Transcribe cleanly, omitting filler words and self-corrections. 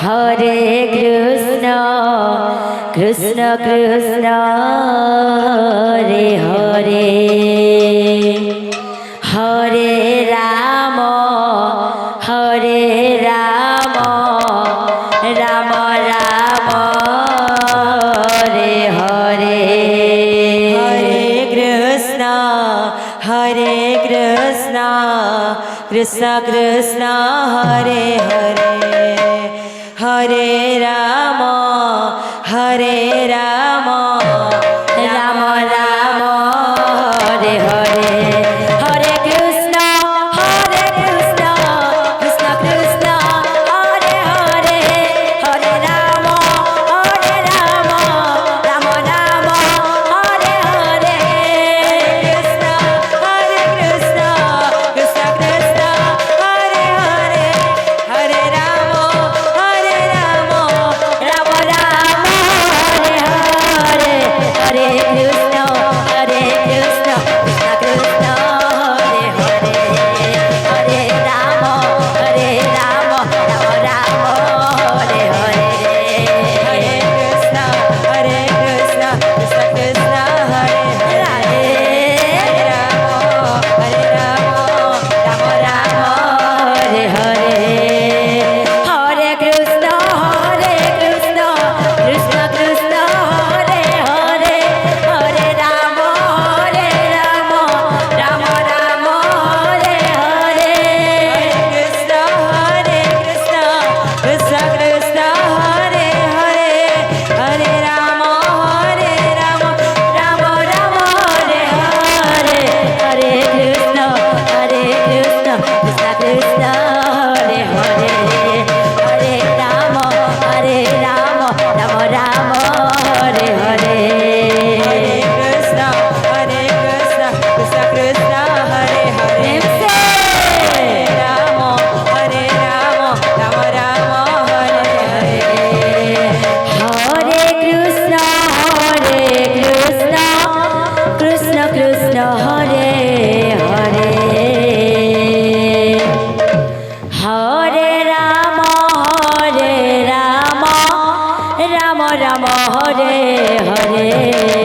Hare Krishna Krishna Krishna Hare Hare Hare Ram Hare Ram Ram Ram Hare Hare Hare Krishna Krishna Krishna Hare Hare Hare Ram Ram Ram Hare Hare Hare Krishna Krishna Krishna Hare Hare Hare Ram Ram Ram Hare Hare Krishna Krishna Krishna Krishna Hare Hare Hare Ram Ram Ram Hare Hare Hare Krishna Krishna Krishna Hare Hare Hare Ram Ram Ram Hare Hare Hare Krishna Krishna Krishna Hare Hare Hare Ram Ram Hare Hare Hare Krishna Krishna Krishna Hare Hare Hare Ram Ram Ram Hare Hare Krishna Krishna Krishna Krishna Hare Hare Hare Ram Ram Ram Hare Hare Hare Krishna Krishna Krishna Hare Hare Hare Ram Ram Ram Hare Hare Krishna Krishna Krishna Hare Hare Ram Ram Ram Hare Hare Hare Krishna Krishna Krishna Hare Hare Hare Ram Ram Ram Hare Hare